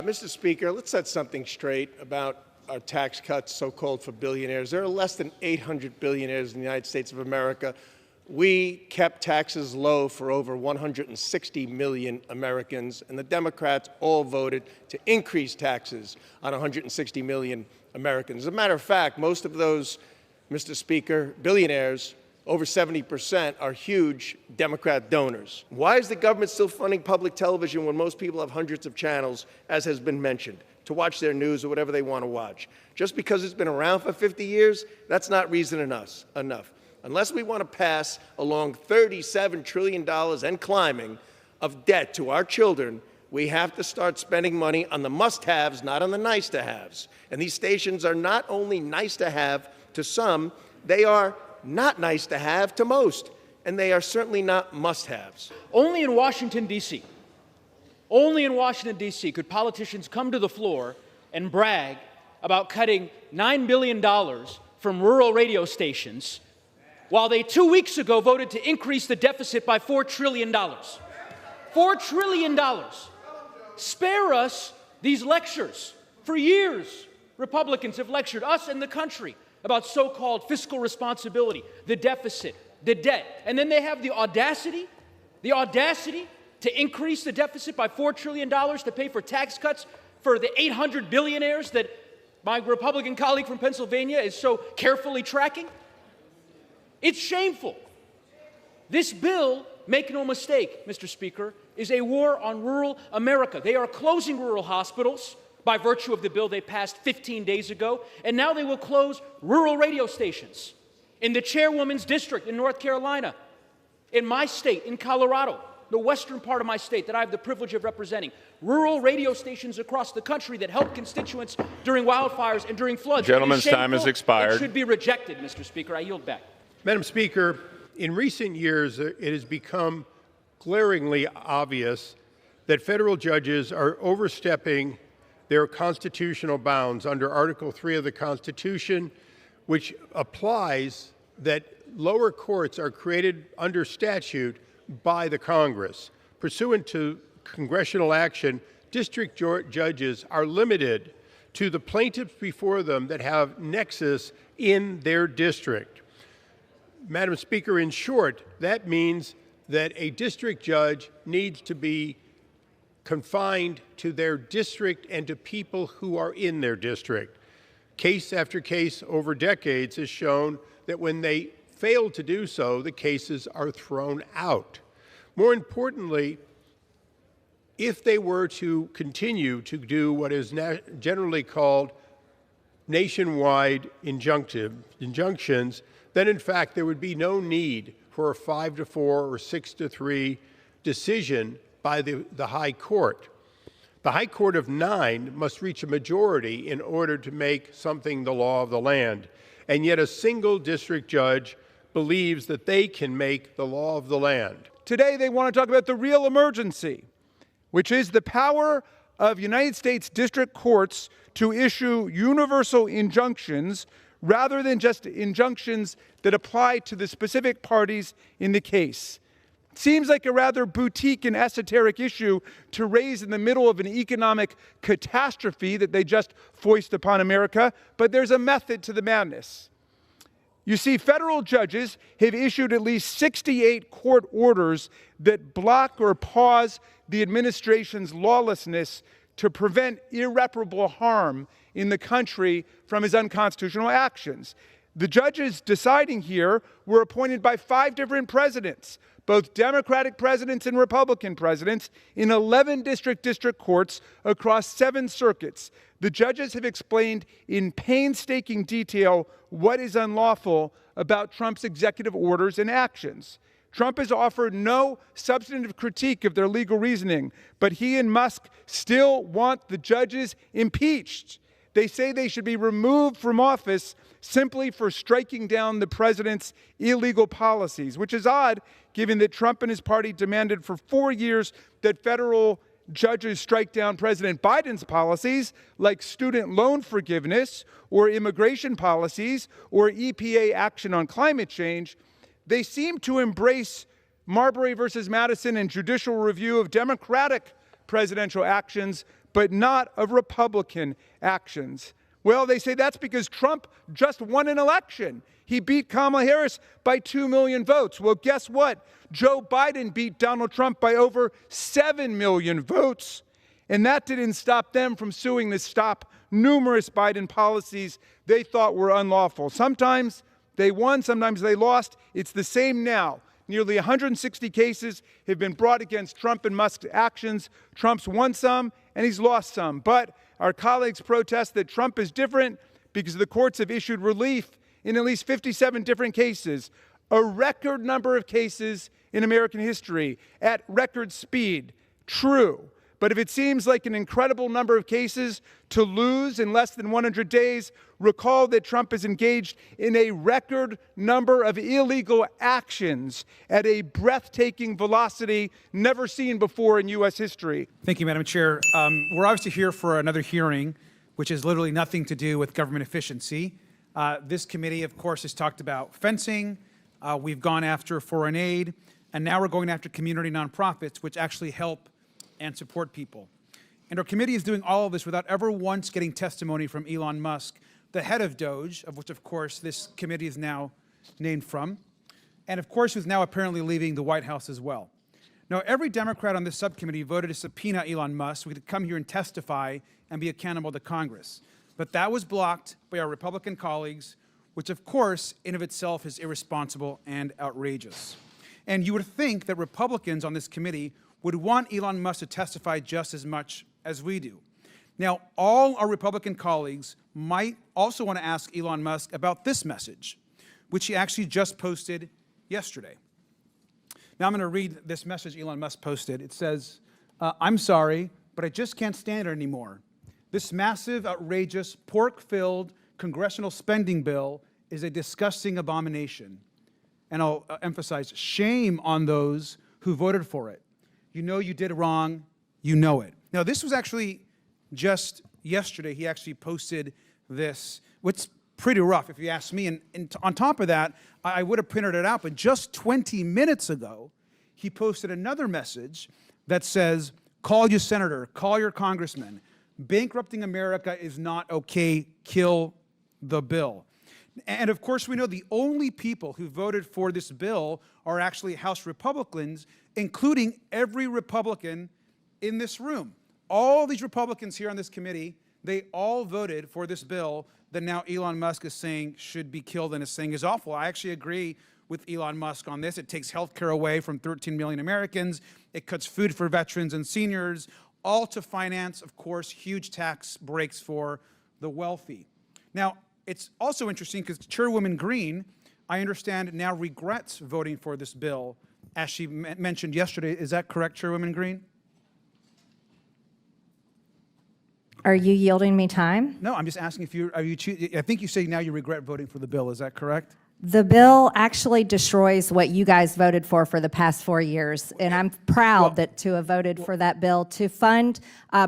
Mr. Speaker, let's set something straight about our tax cuts, so-called for billionaires. There are less than 800 billionaires in the United States of America. We kept taxes low for over 160 million Americans, and the Democrats all voted to increase taxes on 160 million Americans. As a matter of fact, most of those, Mr. Speaker, billionaires, over 70%, are huge Democrat donors. Why is the government still funding public television when most people have hundreds of channels, as has been mentioned, to watch their news or whatever they want to watch? Just because it's been around for 50 years, that's not reason enough. Unless we want to pass along $37 trillion and climbing of debt to our children, we have to start spending money on the must-haves, not on the nice-to-haves. And these stations are not only nice to have to some, they are not nice to have to most, and they are certainly not must-haves. Only in Washington, D.C., could politicians come to the floor and brag about cutting $9 billion from rural radio stations, while they 2 weeks ago voted to increase the deficit by $4 trillion. $4 trillion. Spare us these lectures. For years, Republicans have lectured us and the country about so-called fiscal responsibility, the deficit, the debt. And then they have the audacity to increase the deficit by $4 trillion to pay for tax cuts for the 800 billionaires that my Republican colleague from Pennsylvania is so carefully tracking. It's shameful. This bill, make no mistake, Mr. Speaker, is a war on rural America. They are closing rural hospitals by virtue of the bill they passed 15 days ago, and now they will close rural radio stations. In the chairwoman's district in North Carolina, in my state, in Colorado, the western part of my state that I have the privilege of representing, rural radio stations across the country that help constituents during wildfires and during floods. Gentleman's time has expired. It should be rejected, Mr. Speaker. I yield back. Madam Speaker, in recent years, it has become glaringly obvious that federal judges are overstepping their constitutional bounds under Article 3 of the Constitution, which applies that lower courts are created under statute by the Congress. Pursuant to congressional action, district judges are limited to the plaintiffs before them that have nexus in their district. Madam Speaker, in short, that means that a district judge needs to be confined to their district and to people who are in their district. Case after case over decades has shown that when they fail to do so, the cases are thrown out. More importantly, if they were to continue to do what is generally called nationwide injunctions, then in fact there would be no need for a 5-4 or 6-3 decision by the High Court. The High Court of 9 must reach a majority in order to make something the law of the land, and yet a single district judge believes that they can make the law of the land. Today they want to talk about the real emergency, which is the power of United States district courts to issue universal injunctions rather than just injunctions that apply to the specific parties in the case. Seems like a rather boutique and esoteric issue to raise in the middle of an economic catastrophe that they just foist upon America, but there's a method to the madness. You see, federal judges have issued at least 68 court orders that block or pause the administration's lawlessness to prevent irreparable harm in the country from his unconstitutional actions. The judges deciding here were appointed by 5 different presidents, both Democratic presidents and Republican presidents, in 11 district courts across 7 circuits. The judges have explained in painstaking detail what is unlawful about Trump's executive orders and actions. Trump has offered no substantive critique of their legal reasoning, but he and Musk still want the judges impeached. They say they should be removed from office simply for striking down the president's illegal policies, which is odd given that Trump and his party demanded for 4 years that federal judges strike down President Biden's policies like student loan forgiveness or immigration policies or EPA action on climate change. They seem to embrace Marbury versus Madison and judicial review of Democratic presidential actions, but not of Republican actions. Well, they say that's because Trump just won an election. He beat Kamala Harris by 2 million votes. Well, guess what? Joe Biden beat Donald Trump by over 7 million votes. And that didn't stop them from suing to stop numerous Biden policies they thought were unlawful. Sometimes they won, sometimes they lost. It's the same now. Nearly 160 cases have been brought against Trump and Musk's actions. Trump's won some and he's lost some. But our colleagues protest that Trump is different because the courts have issued relief in at least 57 different cases, a record number of cases in American history at record speed. True. But if it seems like an incredible number of cases to lose in less than 100 days, recall that Trump is engaged in a record number of illegal actions at a breathtaking velocity never seen before in U.S. history. Thank you, Madam Chair. We're obviously here for another hearing, which has literally nothing to do with government efficiency. This committee, of course, has talked about fencing. We've gone after foreign aid, and now we're going after community nonprofits, which actually help and support people. And our committee is doing all of this without ever once getting testimony from Elon Musk, the head of Doge, of which, of course, this committee is now named from, and, of course, who's now apparently leaving the White House as well. Now, every Democrat on this subcommittee voted to subpoena Elon Musk so he could come here and testify and be accountable to Congress. But that was blocked by our Republican colleagues, which, of course, in of itself is irresponsible and outrageous. And you would think that Republicans on this committee would want Elon Musk to testify just as much as we do. Now, all our Republican colleagues might also want to ask Elon Musk about this message, which he actually just posted yesterday. Now, I'm going to read this message Elon Musk posted. It says, I'm sorry, but I just can't stand it anymore. This massive, outrageous, pork-filled congressional spending bill is a disgusting abomination. And I'll emphasize, shame on those who voted for it. You know you did wrong, you know it. Now, this was actually just yesterday. He actually posted this, which is pretty rough if you ask me. And on top of that, I would have printed it out, but just 20 minutes ago, he posted another message that says, call your senator, call your congressman. Bankrupting America is not okay, kill the bill. And of course, we know the only people who voted for this bill are actually House Republicans, including every Republican in this room. All these Republicans here on this committee, they all voted for this bill that now Elon Musk is saying should be killed and is saying is awful. I actually agree with Elon Musk on this. It takes health care away from 13 million Americans. It cuts food for veterans and seniors, all to finance, of course, huge tax breaks for the wealthy. Now, it's also interesting because Chairwoman Green, I understand, now regrets voting for this bill, as she mentioned yesterday. Is that correct, Chairwoman Green? Are you yielding me time? No, I'm just asking if you, I think you say now you regret voting for the bill. Is that correct? The bill actually destroys what you guys voted for the past 4 years, and I'm proud to have voted for that bill to fund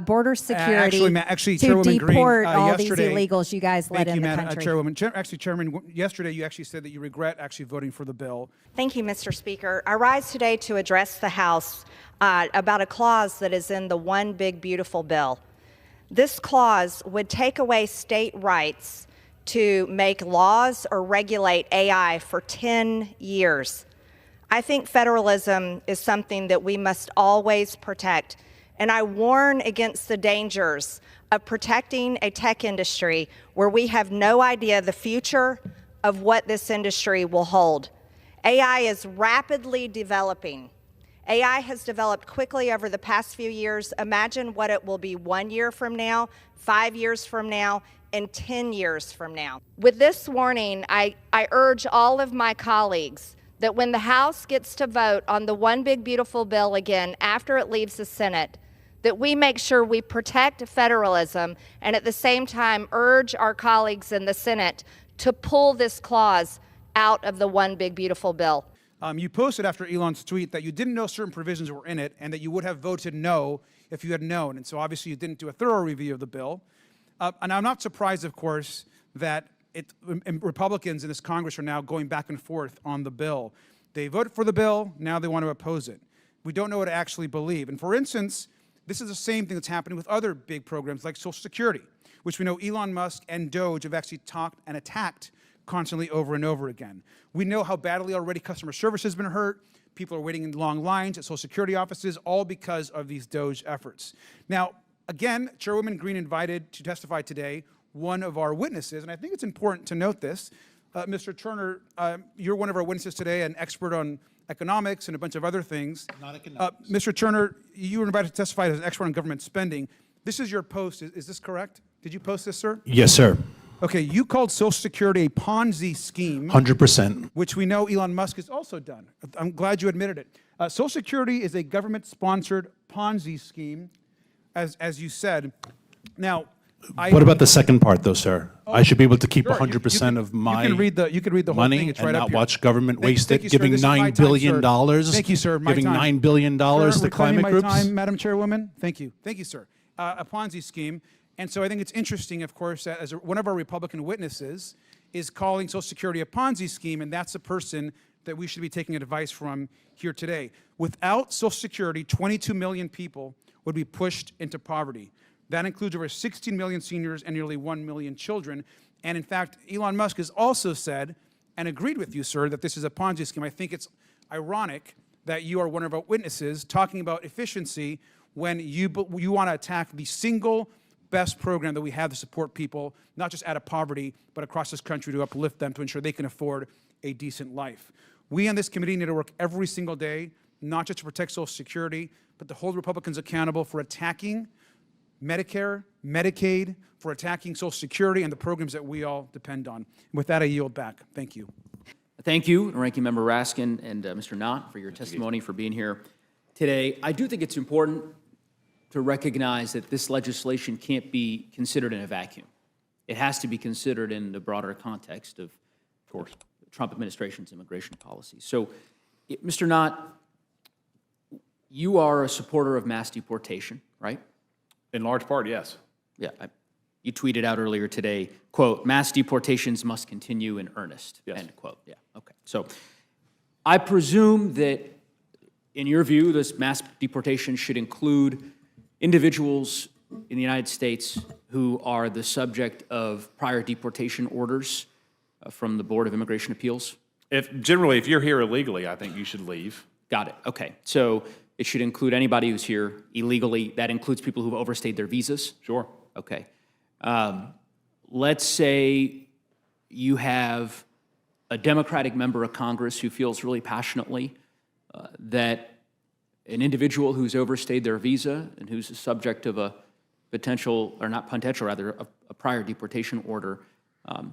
border security, actually, to Chairwoman deport Green, all these illegals you guys let in the country. Chairwoman. Actually, Chairman, yesterday you actually said that you regret actually voting for the bill. Thank you, Mr. Speaker. I rise today to address the House about a clause that is in the One Big Beautiful Bill. This clause would take away state rights to make laws or regulate AI for 10 years. I think federalism is something that we must always protect, and I warn against the dangers of protecting a tech industry where we have no idea the future of what this industry will hold. AI is rapidly developing. AI has developed quickly over the past few years. Imagine what it will be 1 year from now, 5 years from now, and 10 years from now. With this warning, I urge all of my colleagues that when the House gets to vote on the One Big Beautiful Bill again after it leaves the Senate, that we make sure we protect federalism and at the same time urge our colleagues in the Senate to pull this clause out of the One Big Beautiful Bill. You posted after Elon's tweet that you didn't know certain provisions were in it and that you would have voted no if you had known. And so obviously you didn't do a thorough review of the bill. And I'm not surprised, of course, that Republicans in this Congress are now going back and forth on the bill. They voted for the bill, now they want to oppose it. We don't know what to actually believe. And for instance, This is the same thing that's happening with other big programs like Social Security, which we know Elon Musk and Doge have actually talked and attacked constantly over and over again. We know how badly already customer service has been hurt. People are waiting in long lines at Social Security offices, all because of these Doge efforts. Now, again, Chairwoman Green invited to testify today one of our witnesses, and I think it's important to note this. Mr. Turner, you're one of our witnesses today, an expert on economics and a bunch of other things. Not economics. Mr. Turner, you were invited to testify as an expert on government spending. This is your post. Is this correct? Did you post this, sir? Yes, sir. Okay, you called Social Security a Ponzi scheme. 100%. Which we know Elon Musk has also done. I'm glad you admitted it. Social Security is a government-sponsored Ponzi scheme, as you said. Now, What about the second part, though, sir? I should be able to keep Sure, 100% of my you can read the whole money thing. It's and right up not here. watch government waste Thank it, you, sir. giving This is my $9 time, billion. sir. Thank you, sir. My Giving time. $9 billion Sir, to reclaiming climate my groups. time, Madam Chairwoman. Thank you. Thank you, sir. A Ponzi scheme. And so I think it's interesting, of course, that as one of our Republican witnesses is calling Social Security a Ponzi scheme, and that's the person that we should be taking advice from here today. Without Social Security, 22 million people would be pushed into poverty. That includes over 16 million seniors and nearly 1 million children. And in fact, Elon Musk has also said, and agreed with you, sir, that this is a Ponzi scheme. I think it's ironic that you are one of our witnesses talking about efficiency when you want to attack the single best program that we have to support people, not just out of poverty, but across this country to uplift them to ensure they can afford a decent life. We on this committee need to work every single day, not just to protect Social Security, but to hold Republicans accountable for attacking Medicare, Medicaid, for attacking Social Security and the programs that we all depend on. And with that, I yield back. Thank you. Thank you, Ranking Member Raskin and Mr. Knott, for your testimony, for being here today. I do think it's important to recognize that this legislation can't be considered in a vacuum. It has to be considered in the broader context of course, the Trump administration's immigration policy. So, Mr. Knott, you are a supporter of mass deportation, right? In large part, yes. Yeah, you tweeted out earlier today, quote, "Mass deportations must continue in earnest," Yes. end quote. Yeah, okay. So I presume that, in your view, this mass deportation should include individuals in the United States who are the subject of prior deportation orders from the Board of Immigration Appeals? If you're here illegally, I think you should leave. Got it, okay. So it should include anybody who's here illegally. That includes people who've overstayed their visas? Sure. Okay. Let's say you have a Democratic member of Congress who feels really passionately that an individual who's overstayed their visa and who's the subject of a a prior deportation order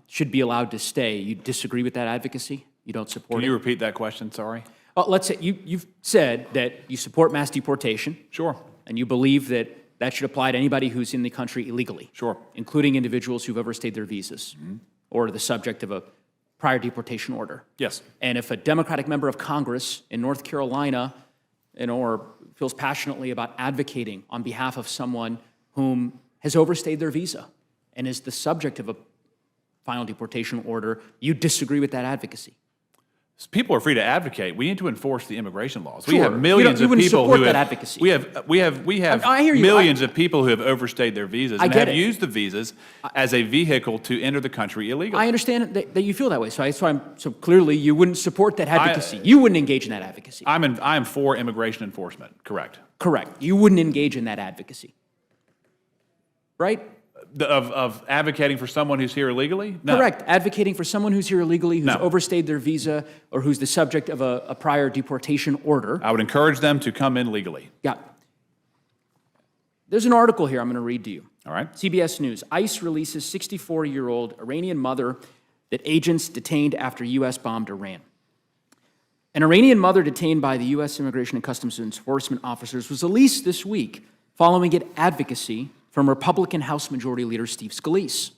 should be allowed to stay. You disagree with that advocacy? You don't support it? Can you repeat that question? Sorry. Let's say you've said that you support mass deportation. Sure. And you believe that that should apply to anybody who's in the country illegally. Sure. Including individuals who've overstayed their visas or the subject of a prior deportation order. Yes. And if a Democratic member of Congress in North Carolina or feels passionately about advocating on behalf of someone whom has overstayed their visa and is the subject of a final deportation order, you disagree with that advocacy? People are free to advocate. We need to enforce the immigration laws. Sure. We have millions You of wouldn't people support who that have advocacy. We have I hear you. millions of people who have overstayed their visas I and get have it. used the visas as a vehicle to enter the country illegally. I understand that you feel that way. So clearly you wouldn't support that advocacy. You wouldn't engage in that advocacy. I am for immigration enforcement. Correct. Correct. You wouldn't engage in that advocacy. Right? Of advocating for someone who's here illegally? No. Correct. Advocating for someone who's here illegally, who's No. overstayed their visa, or who's the subject of a prior deportation order. I would encourage them to come in legally. Yeah. There's an article here I'm going to read to you. All right. CBS News. ICE releases 64-year-old Iranian mother that agents detained after U.S. bombed Iran. An Iranian mother detained by the U.S. Immigration and Customs Enforcement officers was released this week following an advocacy from Republican House Majority Leader Steve Scalise.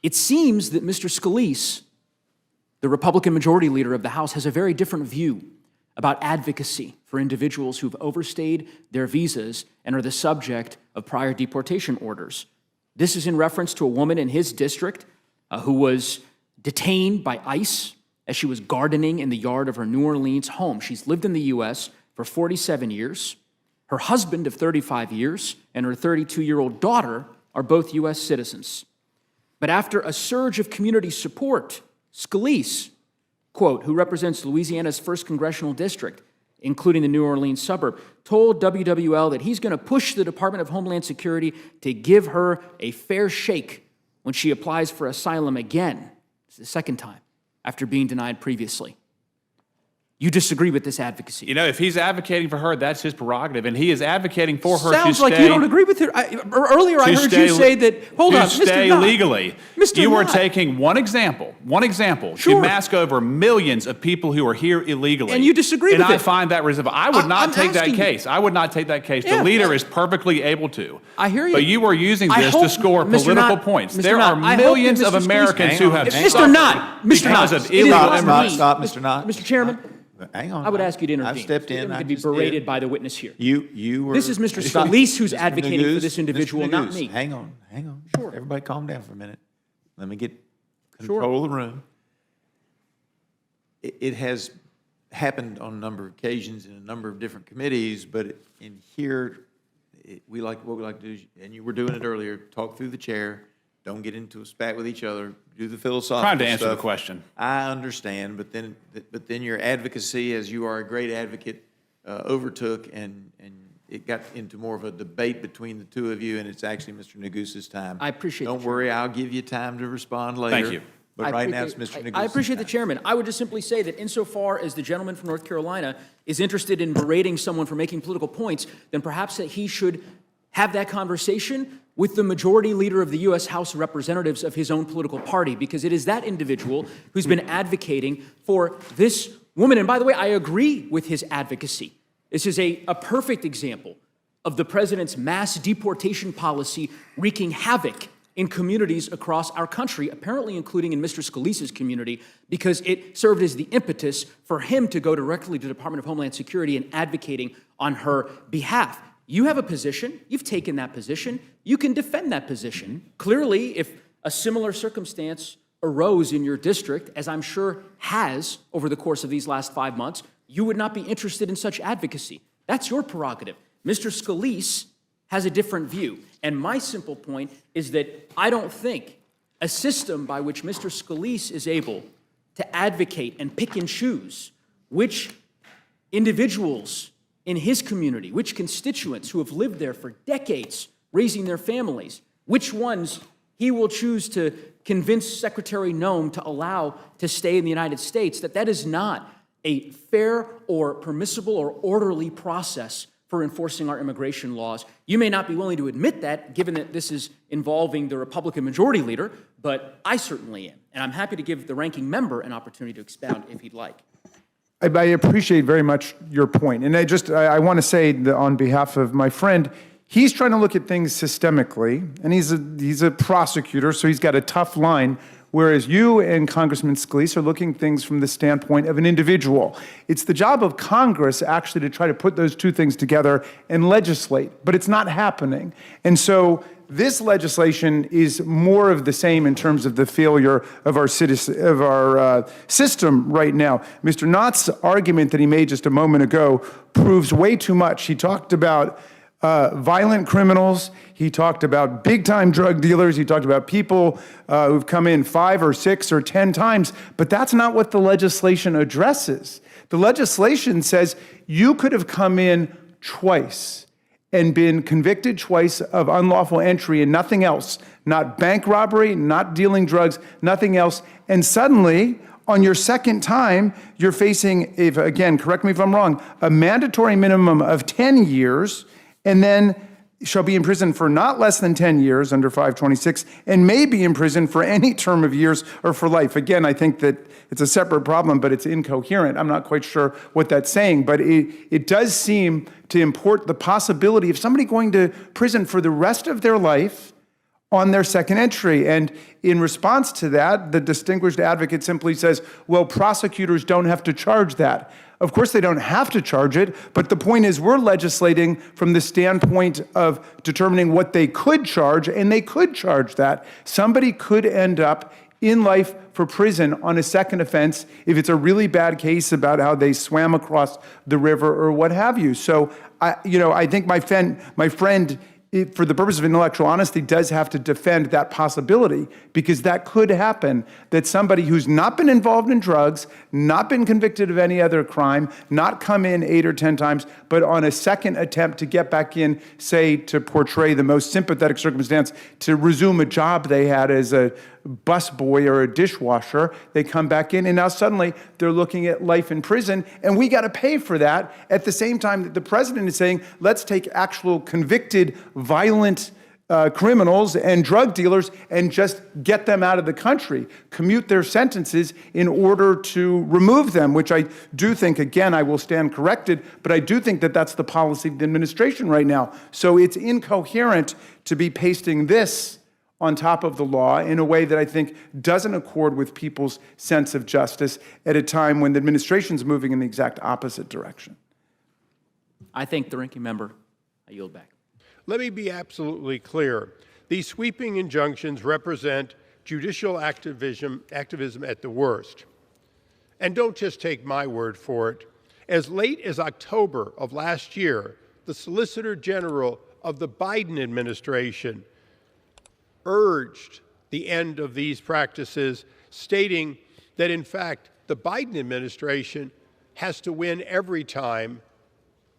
It seems that Mr. Scalise, the Republican Majority Leader of the House, has a very different view about advocacy for individuals who've overstayed their visas and are the subject of prior deportation orders. This is in reference to a woman in his district who was detained by ICE as she was gardening in the yard of her New Orleans home. She's lived in the U.S. for 47 years. Her husband of 35 years and her 32-year-old daughter are both U.S. citizens. But after a surge of community support, Scalise, quote, who represents Louisiana's 1st Congressional District, including the New Orleans suburb, told WWL that he's going to push the Department of Homeland Security to give her a fair shake when she applies for asylum again. It's the second time after being denied previously. You disagree with this advocacy? You know, if he's advocating for her, that's his prerogative, and he is advocating for her Sounds to like stay. you don't agree with her. Earlier, I heard you say that. Hold on, Mr. stay Knott. legally. Mr. You are Knott. taking one example Sure. to mask over millions of people who are here illegally. And you disagree with And I it. find that reasonable. I would not I'm take that asking you. case. I would not take that case. Yeah. The leader is perfectly able to. I hear you. But you are using I this hope, to score Mr. political Knott, points. Mr. There Knott, are I hope that millions of Mr. Scalise- Americans who have Mr. suffered Knott, Mr. because Knott, of it is illegal on me. Stop, Mr. Knott. Mr. Chairman, Hang on. I would ask you to intervene. I've stepped in. You're I going to be just did. berated by the witness here. You were. This is Mr. Stop. Scalise who's Mr. advocating for Neguse, this individual, Mr. not Neguse, me. Hang on. Sure. Everybody calm down for a minute. Let me get control of the room. It has happened on a number of occasions in a number of different committees, but in here, what we like to do, and you were doing it earlier, talk through the chair, don't get into a spat with each other, do the philosophical Trying to answer the stuff. question. I understand, but then your advocacy, as you are a great advocate, overtook and it got into more of a debate between the two of you, and it's actually Mr. Neguse's time. I appreciate Don't the worry, I'll give you time to respond later. Thank you. But right now, it's Mr. Neguse's I appreciate the time. chairman. I would just simply say that insofar as the gentleman from North Carolina is interested in berating someone for making political points, then perhaps that he should have that conversation with the majority leader of the U.S. House of Representatives of his own political party, because it is that individual who's been advocating for this woman. And by the way, I agree with his advocacy. This is a perfect example of the president's mass deportation policy wreaking havoc in communities across our country, apparently including in Mr. Scalise's community, because it served as the impetus for him to go directly to the Department of Homeland Security and advocating on her behalf. You have a position. You've taken that position. You can defend that position. Clearly, if a similar circumstance arose in your district, as I'm sure has over the course of these last 5 months, you would not be interested in such advocacy. That's your prerogative. Mr. Scalise has a different view. And my simple point is that I don't think a system by which Mr. Scalise is able to advocate and pick and choose which individuals in his community, which constituents who have lived there for decades, raising their families, which ones he will choose to convince Secretary Noem to allow to stay in the United States, that is not a fair or permissible or orderly process for enforcing our immigration laws. You may not be willing to admit that, given that this is involving the Republican majority leader, but I certainly am. And I'm happy to give the ranking member an opportunity to expound if he'd like. I appreciate very much your point. And I want to say that on behalf of my friend, he's trying to look at things systemically, and he's a prosecutor, so he's got a tough line, whereas you and Congressman Scalise are looking at things from the standpoint of an individual. It's the job of Congress actually to try to put those two things together and legislate, but it's not happening. And so this legislation is more of the same in terms of the failure of our system right now. Mr. Knott's argument that he made just a moment ago proves way too much. He talked about violent criminals. He talked about big-time drug dealers. He talked about people who've come in 5 or 6 or 10 times. But that's not what the legislation addresses. The legislation says you could have come in twice and been convicted twice of unlawful entry and nothing else, not bank robbery, not dealing drugs, nothing else. And suddenly, on your second time, you're facing, again, correct me if I'm wrong, a mandatory minimum of 10 years, and then shall be in prison for not less than 10 years under 526, and may be in prison for any term of years or for life. Again, I think that it's a separate problem, but it's incoherent. I'm not quite sure what that's saying, but it does seem to import the possibility of somebody going to prison for the rest of their life on their second entry. And in response to that, the distinguished advocate simply says, well, prosecutors don't have to charge that. Of course, they don't have to charge it, but the point is we're legislating from the standpoint of determining what they could charge, and they could charge that. Somebody could end up in life for prison on a second offense if it's a really bad case about how they swam across the river or what have you. So, I think my friend, for the purpose of intellectual honesty, does have to defend that possibility, because that could happen, that somebody who's not been involved in drugs, not been convicted of any other crime, not come in 8 or 10 times, but on a second attempt to get back in, say, to portray the most sympathetic circumstance, to resume a job they had as a busboy or a dishwasher, they come back in, and now suddenly they're looking at life in prison, and we got to pay for that at the same time that the president is saying, let's take actual convicted, violent criminals and drug dealers and just get them out of the country, commute their sentences in order to remove them, which I do think, again, I will stand corrected, but I do think that that's the policy of the administration right now. So it's incoherent to be pasting this on top of the law in a way that I think doesn't accord with people's sense of justice at a time when the administration's moving in the exact opposite direction. I thank the ranking member. I yield back. Let me be absolutely clear. These sweeping injunctions represent judicial activism at the worst. And don't just take my word for it. As late as October of last year, the Solicitor General of the Biden administration urged the end of these practices, stating that, in fact, the Biden administration has to win every time.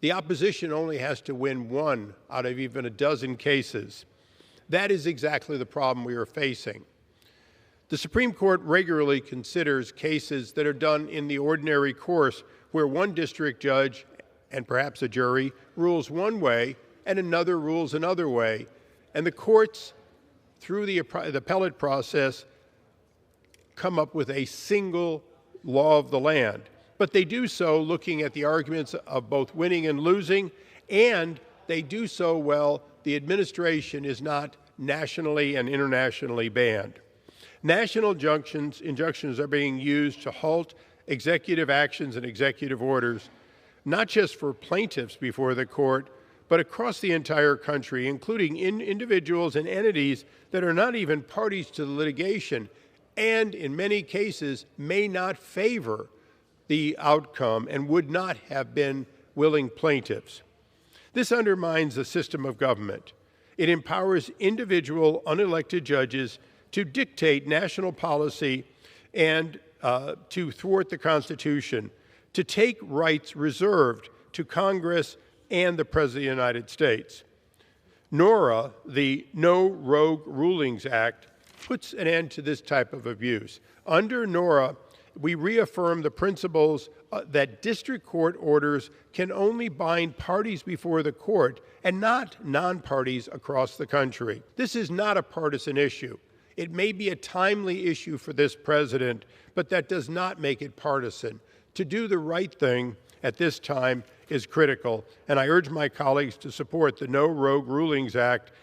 The opposition only has to win 1 out of even a dozen cases. That is exactly the problem we are facing. The Supreme Court regularly considers cases that are done in the ordinary course, where one district judge and perhaps a jury rules one way and another rules another way, and the courts, through the appellate process, come up with a single law of the land. But they do so looking at the arguments of both winning and losing, and they do so while the administration is not nationally and internationally banned. National injunctions are being used to halt executive actions and executive orders, not just for plaintiffs before the court, but across the entire country, including individuals and entities that are not even parties to the litigation, and in many cases may not favor the outcome and would not have been willing plaintiffs. This undermines the system of government. It empowers individual unelected judges to dictate national policy and to thwart the Constitution, to take rights reserved to Congress and the President of the United States. NORA, the No Rogue Rulings Act, puts an end to this type of abuse. Under NORA, we reaffirm the principles that district court orders can only bind parties before the court and not non-parties across the country. This is not a partisan issue. It may be a timely issue for this president, but that does not make it partisan. To do the right thing at this time is critical, and I urge my colleagues to support the No Rogue Rulings Act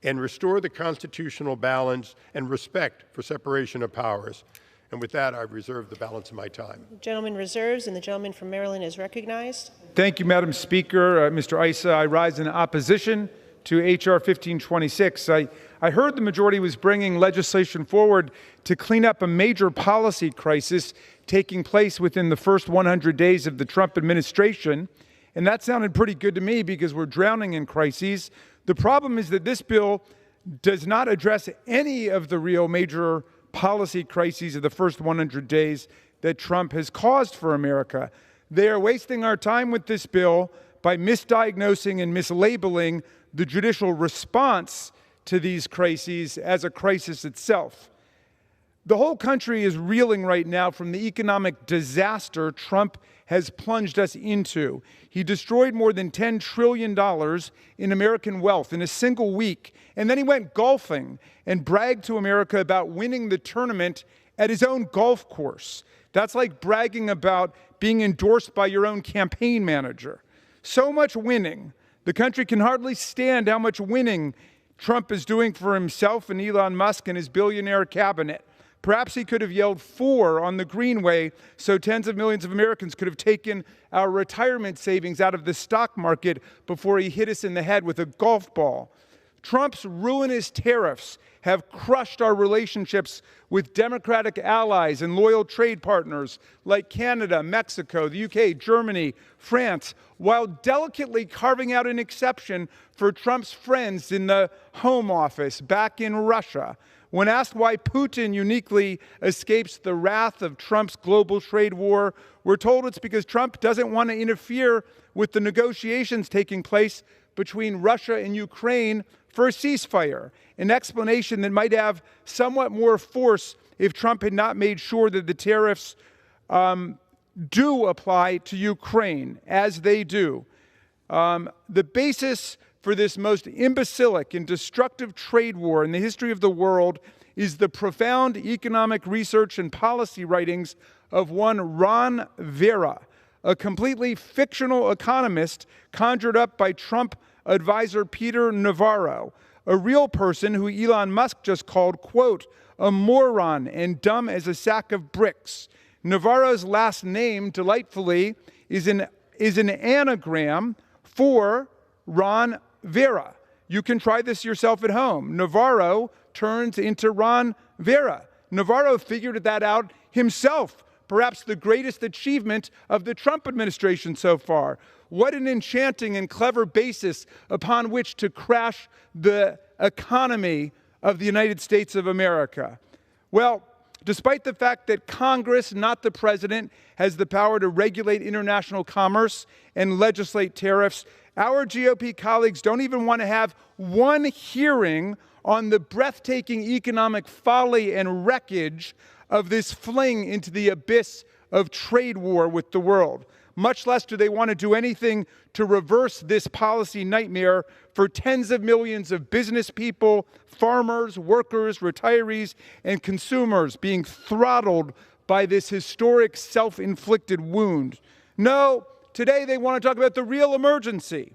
and restore the constitutional balance and respect for separation of powers. And with that, I reserve the balance of my time. The gentleman reserves, and the gentleman from Maryland is recognized. Thank you, Madam Speaker. Mr. Issa, I rise in opposition to H.R. 1526. I heard the majority was bringing legislation forward to clean up a major policy crisis taking place within the first 100 days of the Trump administration. And that sounded pretty good to me, because we're drowning in crises. The problem is that this bill does not address any of the real major policy crises of the first 100 days that Trump has caused for America. They are wasting our time with this bill by misdiagnosing and mislabeling the judicial response to these crises as a crisis itself. The whole country is reeling right now from the economic disaster Trump has plunged us into. He destroyed more than $10 trillion in American wealth in a single week. And then he went golfing and bragged to America about winning the tournament at his own golf course. That's like bragging about being endorsed by your own campaign manager. So much winning. The country can hardly stand how much winning Trump is doing for himself and Elon Musk and his billionaire cabinet. Perhaps he could have yelled "4" on the Greenway so tens of millions of Americans could have taken our retirement savings out of the stock market before he hit us in the head with a golf ball. Trump's ruinous tariffs have crushed our relationships with democratic allies and loyal trade partners like Canada, Mexico, the UK, Germany, France, while delicately carving out an exception for Trump's friends in the Home Office back in Russia. When asked why Putin uniquely escapes the wrath of Trump's global trade war, we're told it's because Trump doesn't want to interfere with the negotiations taking place between Russia and Ukraine for a ceasefire, an explanation that might have somewhat more force if Trump had not made sure that the tariffs do apply to Ukraine, as they do. The basis for this most imbecilic and destructive trade war in the history of the world is the profound economic research and policy writings of one Ron Vera, a completely fictional economist conjured up by Trump advisor Peter Navarro, a real person who Elon Musk just called, quote, a moron and dumb as a sack of bricks. Navarro's last name, delightfully, is an anagram for Ron Vera. You can try this yourself at home. Navarro turns into Ron Vera. Navarro figured that out himself, perhaps the greatest achievement of the Trump administration so far. What an enchanting and clever basis upon which to crash the economy of the United States of America. Well, despite the fact that Congress, not the president, has the power to regulate international commerce and legislate tariffs, our GOP colleagues don't even want to have one hearing on the breathtaking economic folly and wreckage of this fling into the abyss of trade war with the world. Much less do they want to do anything to reverse this policy nightmare for tens of millions of business people, farmers, workers, retirees, and consumers being throttled by this historic self-inflicted wound. No, today they want to talk about the real emergency,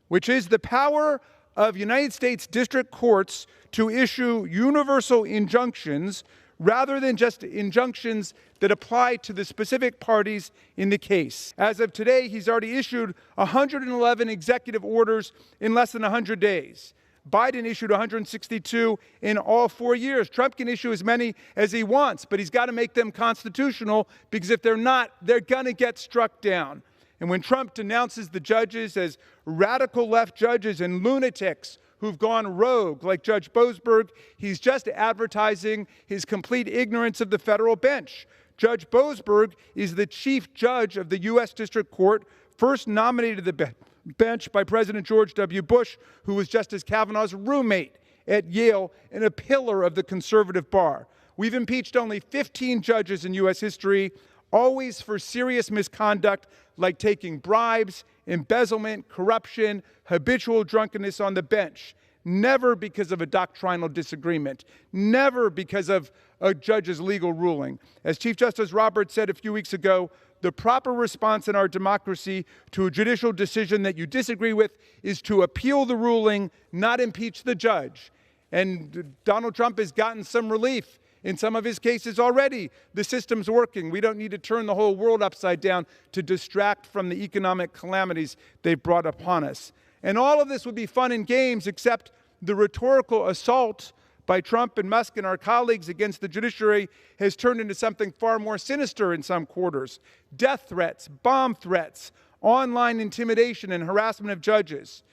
which is the power of United States district courts to issue universal injunctions rather than just injunctions that apply to the specific parties in the case. As of today, he's already issued 111 executive orders in less than 100 days. Biden issued 162 in all 4 years. Trump can issue as many as he wants, but he's got to make them constitutional, because if they're not, they're going to get struck down. And when Trump denounces the judges as radical left judges and lunatics who've gone rogue, like Judge Boasberg, he's just advertising his complete ignorance of the federal bench. Judge Boasberg is the chief judge of the U.S. District Court, first nominated to the bench by President George W. Bush, who was Justice Kavanaugh's roommate at Yale and a pillar of the conservative bar. We've impeached only 15 judges in U.S. history, always for serious misconduct like taking bribes, embezzlement, corruption, habitual drunkenness on the bench. Never because of a doctrinal disagreement. Never because of a judge's legal ruling. As Chief Justice Roberts said a few weeks ago, the proper response in our democracy to a judicial decision that you disagree with is to appeal the ruling, not impeach the judge. And Donald Trump has gotten some relief in some of his cases already. The system's working. We don't need to turn the whole world upside down to distract from the economic calamities they've brought upon us. And all of this would be fun and games, except the rhetorical assault by Trump and Musk and our colleagues against the judiciary has turned into something far more sinister in some quarters. Death threats, bomb threats, online intimidation and harassment of judges.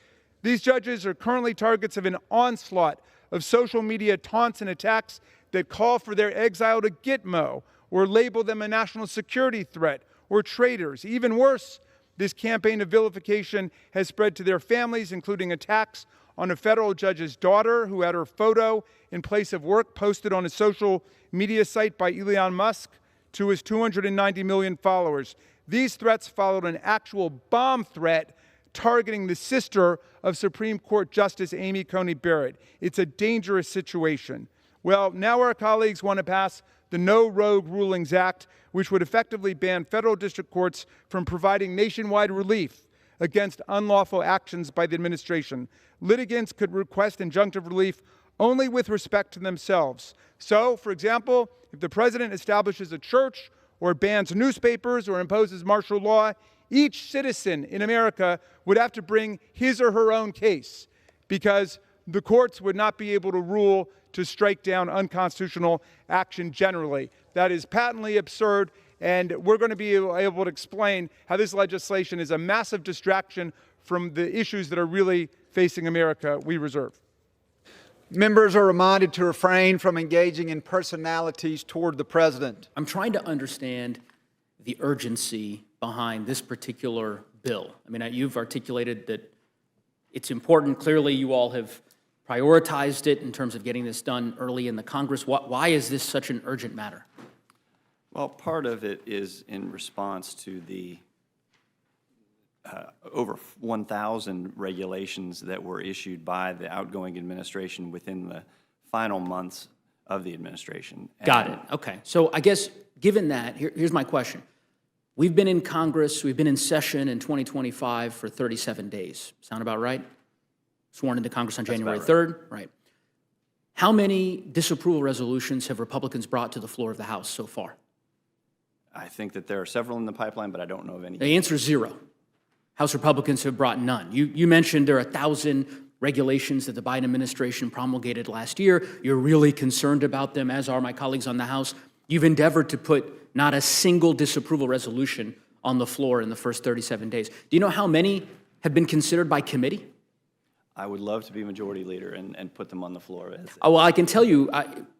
These judges are currently targets of an onslaught of social media taunts and attacks that call for their exile to Gitmo or label them a national security threat or traitors. Even worse, this campaign of vilification has spread to their families, including attacks on a federal judge's daughter who had her photo in place of work posted on a social media site by Elon Musk to his 290 million followers. These threats followed an actual bomb threat targeting the sister of Supreme Court Justice Amy Coney Barrett. It's a dangerous situation. Well, now our colleagues want to pass the No Rogue Rulings Act, which would effectively ban federal district courts from providing nationwide relief against unlawful actions by the administration. Litigants could request injunctive relief only with respect to themselves. So, for example, if the president establishes a church or bans newspapers or imposes martial law, each citizen in America would have to bring his or her own case, because the courts would not be able to rule to strike down unconstitutional action generally. That is patently absurd, and we're going to be able to explain how this legislation is a massive distraction from the issues that are really facing America. We reserve. Members are reminded to refrain from engaging in personalities toward the president. I'm trying to understand the urgency behind this particular bill. I mean, you've articulated that it's important. Clearly, you all have prioritized it in terms of getting this done early in the Congress. Why is this such an urgent matter? Well, part of it is in response to the over 1,000 regulations that were issued by the outgoing administration within the final months of the administration. Got it. Okay. So I guess, given that, here's my question. We've been in Congress, we've been in session in 2025 for 37 days. Sound about right? Sworn into Congress on January 3rd? Right. How many disapproval resolutions have Republicans brought to the floor of the House so far? I think that there are several in the pipeline, but I don't know of any. The answer is 0. House Republicans have brought none. You mentioned there are 1,000 regulations that the Biden administration promulgated last year. You're really concerned about them, as are my colleagues on the House. You've endeavored to put not a single disapproval resolution on the floor in the first 37 days. Do you know how many have been considered by committee? I would love to be majority leader and put them on the floor. Well, I can tell you,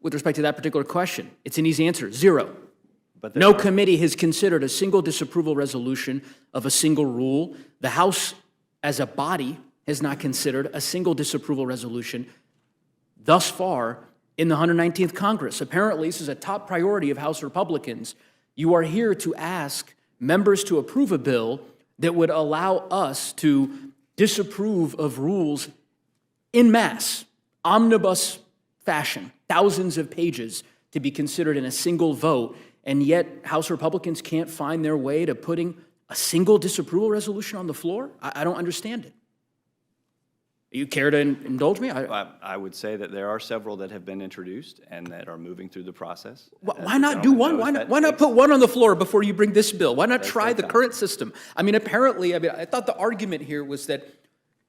with respect to that particular question, it's an easy answer, 0. But no committee has considered a single disapproval resolution of a single rule. The House, as a body, has not considered a single disapproval resolution thus far in the 119th Congress. Apparently, this is a top priority of House Republicans. You are here to ask members to approve a bill that would allow us to disapprove of rules en masse, omnibus fashion, thousands of pages to be considered in a single vote. And yet, House Republicans can't find their way to putting a single disapproval resolution on the floor? I don't understand it. You care to indulge me? I would say that there are several that have been introduced and that are moving through the process. Why not do one? Why not put one on the floor before you bring this bill? Why not try the current system? I mean, apparently, I thought the argument here was that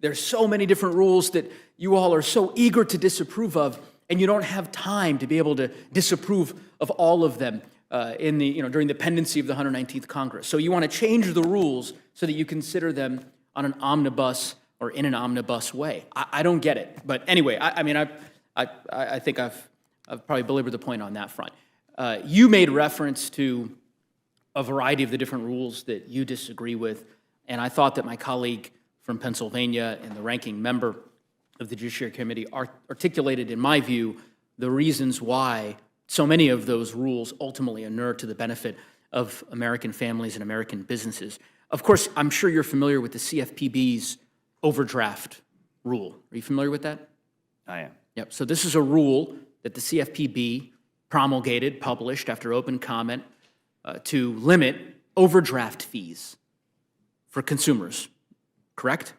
there's so many different rules that you all are so eager to disapprove of, and you don't have time to be able to disapprove of all of them. During the pendency of the 119th Congress. So you want to change the rules so that you consider them on an omnibus or in an omnibus way. I don't get it. But anyway, I think I've probably belabored the point on that front. You made reference to a variety of the different rules that you disagree with, and I thought that my colleague from Pennsylvania and the ranking member of the Judiciary Committee articulated, in my view, the reasons why so many of those rules ultimately inure to the benefit of American families and American businesses. Of course, I'm sure you're familiar with the CFPB's overdraft rule. Are you familiar with that? I am. Yep. So this is a rule that the CFPB promulgated, published after open comment, to limit overdraft fees for consumers, correct?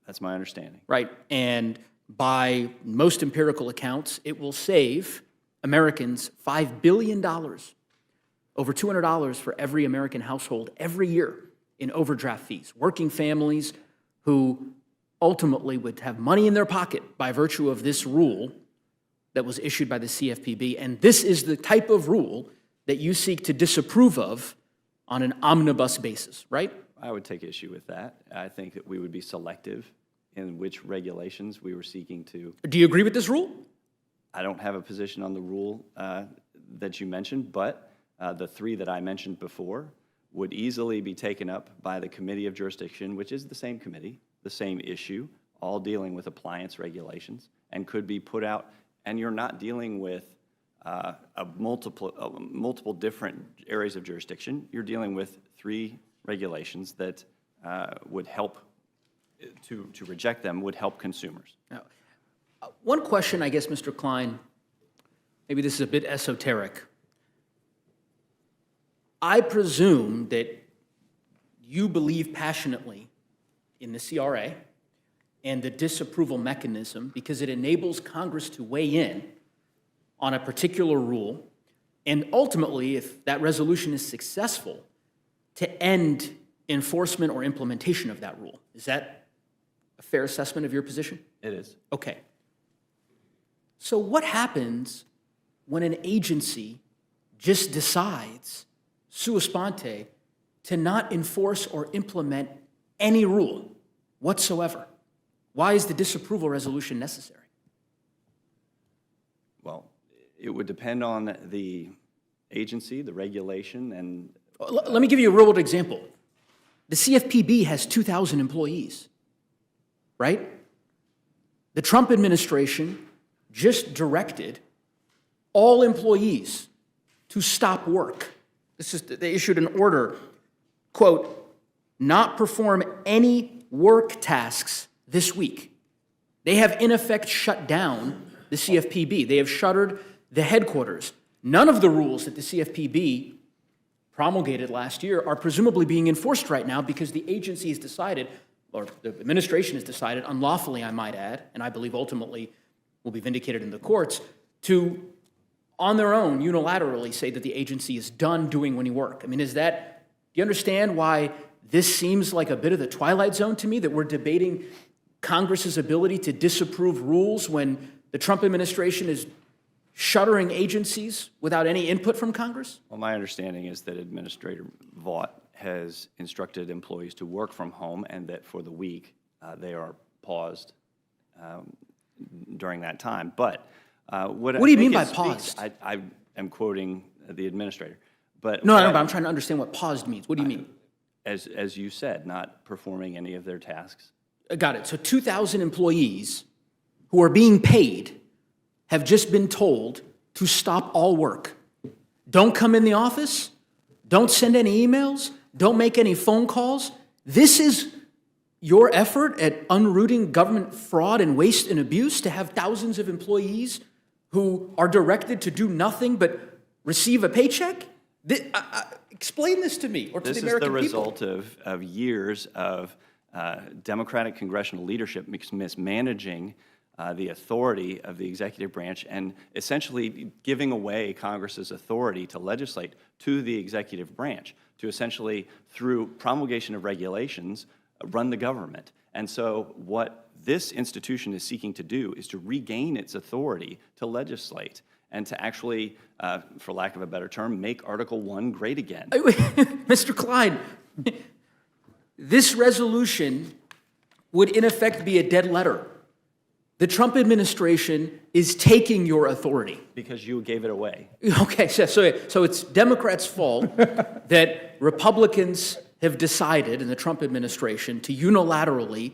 That's my understanding. Right. And by most empirical accounts, it will save Americans $5 billion, over $200 for every American household every year in overdraft fees. Working families who ultimately would have money in their pocket by virtue of this rule that was issued by the CFPB. And this is the type of rule that you seek to disapprove of on an omnibus basis, right? I would take issue with that. I think that we would be selective in which regulations we were seeking to. Do you agree with this rule? I don't have a position on the rule that you mentioned, but the 3 that I mentioned before would easily be taken up by the Committee of Jurisdiction, which is the same committee, the same issue, all dealing with appliance regulations, and could be put out. And you're not dealing with multiple different areas of jurisdiction. You're dealing with 3 regulations that would help to reject them would help consumers. Now, one question, I guess, Mr. Klein, maybe this is a bit esoteric. I presume that you believe passionately in the CRA and the disapproval mechanism because it enables Congress to weigh in on a particular rule and ultimately, if that resolution is successful, to end enforcement or implementation of that rule. Is that a fair assessment of your position? It is. Okay. So what happens when an agency just decides, sua sponte, to not enforce or implement any rule whatsoever? Why is the disapproval resolution necessary? Well, it would depend on the agency, the regulation, and Let me give you a real-world example. The CFPB has 2,000 employees, right? The Trump administration just directed all employees to stop work. They issued an order, quote, not perform any work tasks this week. They have in effect shut down the CFPB. They have shuttered the headquarters. None of the rules that the CFPB promulgated last year are presumably being enforced right now because the agency has decided, or the administration has decided, unlawfully I might add, and I believe ultimately will be vindicated in the courts, to, on their own, unilaterally say that the agency is done doing any work. I mean, do you understand why this seems like a bit of the twilight zone to me, that we're debating Congress's ability to disapprove rules when the Trump administration is shuttering agencies without any input from Congress? Well, my understanding is that Administrator Vaught has instructed employees to work from home and that for the week they are paused during that time. But what do you mean by paused? I am quoting the administrator. But No, but I'm trying to understand what paused means. What do you mean? As you said, not performing any of their tasks. Got it. So 2,000 employees who are being paid have just been told to stop all work. Don't come in the office. Don't send any emails. Don't make any phone calls. This is your effort at unrooting government fraud and waste and abuse, to have thousands of employees who are directed to do nothing but receive a paycheck? Explain this to me or to the American people. This is the result of years of Democratic congressional leadership mismanaging the authority of the executive branch and essentially giving away Congress's authority to legislate to the executive branch, to essentially, through promulgation of regulations, run the government. And so what this institution is seeking to do is to regain its authority to legislate and to actually, for lack of a better term, make Article 1 great again. Mr. Klein, this resolution would in effect be a dead letter. The Trump administration is taking your authority. Because you gave it away. Okay, so it's Democrats' fault that Republicans have decided in the Trump administration to unilaterally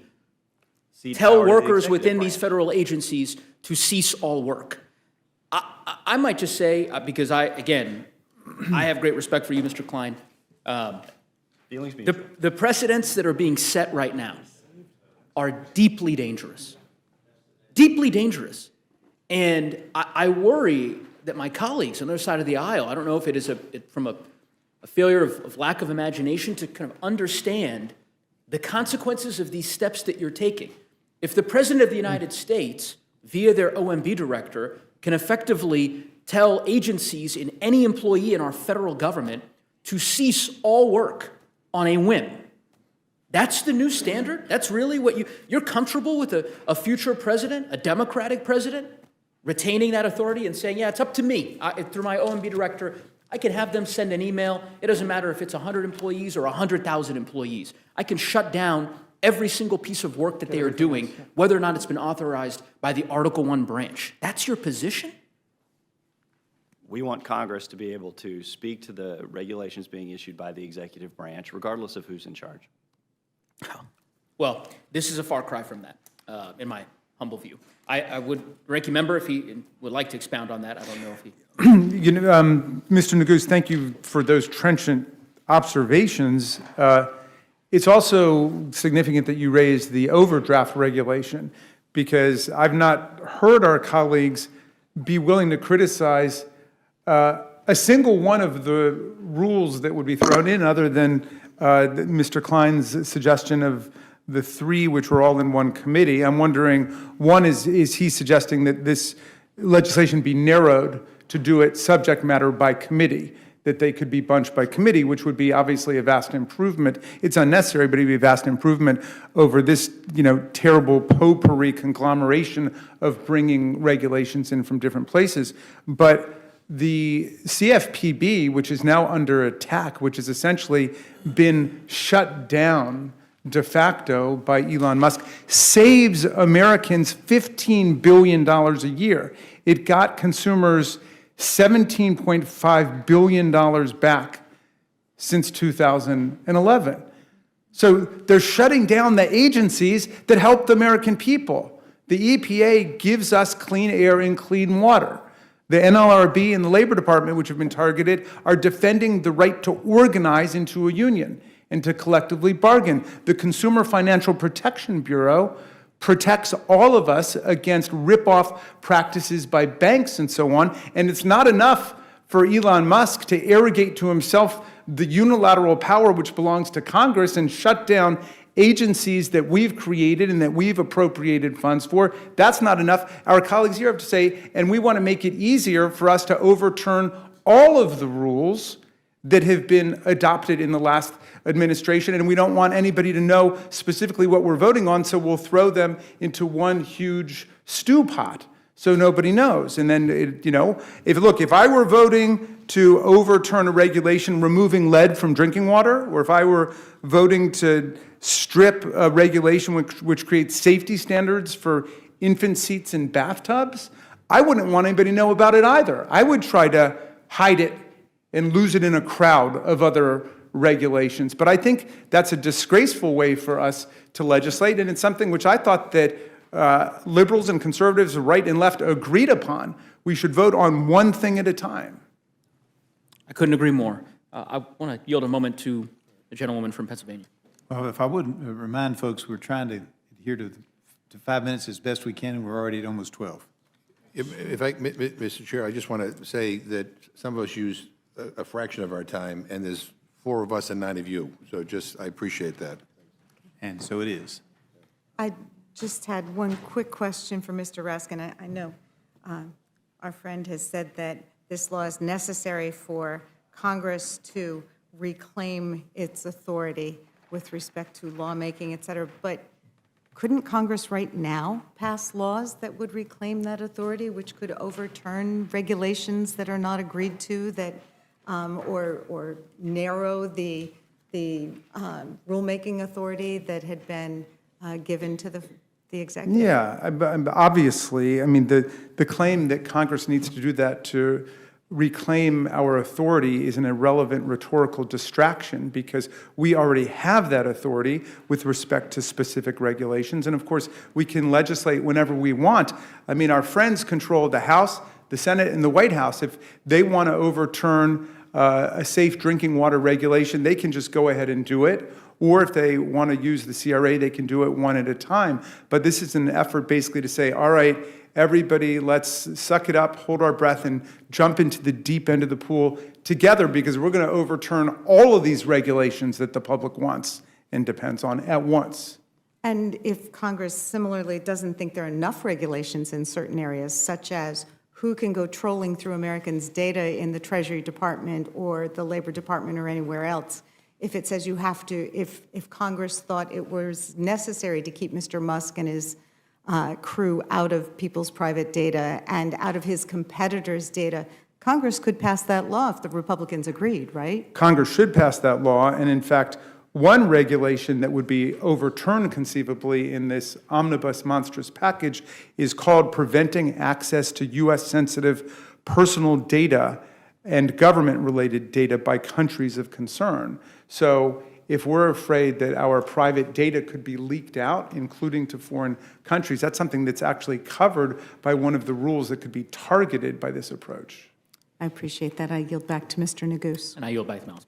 tell workers within these federal agencies to cease all work. I might just say, because I have great respect for you, Mr. Klein. The precedents that are being set right now are deeply dangerous. Deeply dangerous. And I worry that my colleagues on the other side of the aisle, I don't know if it is from a failure of lack of imagination to kind of understand the consequences of these steps that you're taking. If the President of the United States, via their OMB director, can effectively tell agencies and any employee in our federal government to cease all work on a whim, that's the new standard? That's really what you're comfortable with a future president, a Democratic president, retaining that authority and saying, yeah, it's up to me. Through my OMB director, I can have them send an email. It doesn't matter if it's 100 employees or 100,000 employees. I can shut down every single piece of work that they are doing, whether or not it's been authorized by the Article 1 branch. That's your position? We want Congress to be able to speak to the regulations being issued by the executive branch, regardless of who's in charge. Well, this is a far cry from that, in my humble view. I would, ranking member, if he would like to expound on that, I don't know if he... Mr. Neguse, thank you for those trenchant observations. It's also significant that you raised the overdraft regulation, because I've not heard our colleagues be willing to criticize a single one of the rules that would be thrown in, other than Mr. Klein's suggestion of the three which were all in one committee. I'm wondering, one, is he suggesting that this legislation be narrowed to do it subject matter by committee, that they could be bunched by committee, which would be obviously a vast improvement. It's unnecessary, but it'd be a vast improvement over this, terrible potpourri conglomeration of bringing regulations in from different places. But the CFPB, which is now under attack, which has essentially been shut down de facto by Elon Musk, saves Americans $15 billion a year. It got consumers $17.5 billion back since 2011. So they're shutting down the agencies that help the American people. The EPA gives us clean air and clean water. The NLRB and the Labor Department, which have been targeted, are defending the right to organize into a union and to collectively bargain. The Consumer Financial Protection Bureau protects all of us against rip-off practices by banks and so on. And it's not enough for Elon Musk to arrogate to himself the unilateral power which belongs to Congress and shut down agencies that we've created and that we've appropriated funds for. That's not enough. Our colleagues here have to say, and we want to make it easier for us to overturn all of the rules that have been adopted in the last administration, and we don't want anybody to know specifically what we're voting on, so we'll throw them into one huge stew pot so nobody knows. And then, if I were voting to overturn a regulation removing lead from drinking water, or if I were voting to strip a regulation which creates safety standards for infant seats in bathtubs, I wouldn't want anybody to know about it either. I would try to hide it and lose it in a crowd of other regulations. But I think that's a disgraceful way for us to legislate, and it's something which I thought that liberals and conservatives, right and left, agreed upon. We should vote on one thing at a time. I couldn't agree more. I want to yield a moment to the gentlewoman from Pennsylvania. Well, if I would remind folks, we're trying to adhere to 5 minutes as best we can, and we're already at almost 12. Mr. Chair, I just want to say that some of us use a fraction of our time, and there's 4 of us and 9 of you. So I appreciate that. And so it is. I just had one quick question for Mr. Raskin. I know our friend has said that this law is necessary for Congress to reclaim its authority with respect to lawmaking, et cetera, but couldn't Congress right now pass laws that would reclaim that authority, which could overturn regulations that are not agreed to, that or narrow the rulemaking authority that had been given to the executive? Yeah, obviously, the claim that Congress needs to do that to reclaim our authority is an irrelevant rhetorical distraction, because we already have that authority with respect to specific regulations. And of course, we can legislate whenever we want. Our friends control the House, the Senate, and the White House. If they want to overturn a safe drinking water regulation, they can just go ahead and do it. Or if they want to use the CRA, they can do it one at a time. But this is an effort basically to say, all right, everybody, let's suck it up, hold our breath, and jump into the deep end of the pool together, because we're going to overturn all of these regulations that the public wants and depends on at once. And if Congress similarly doesn't think there are enough regulations in certain areas, such as who can go trolling through Americans' data in the Treasury Department or the Labor Department or anywhere else, if it says you have to, if Congress thought it was necessary to keep Mr. Musk and his crew out of people's private data and out of his competitors' data, Congress could pass that law if the Republicans agreed, right? Congress should pass that law, and in fact, one regulation that would be overturned conceivably in this omnibus monstrous package is called Preventing Access to U.S.-Sensitive Personal Data and Government-Related Data by Countries of Concern. So if we're afraid that our private data could be leaked out, including to foreign countries, that's something that's actually covered by one of the rules that could be targeted by this approach. I appreciate that. I yield back to Mr. Neguse. And I yield back to Mouse.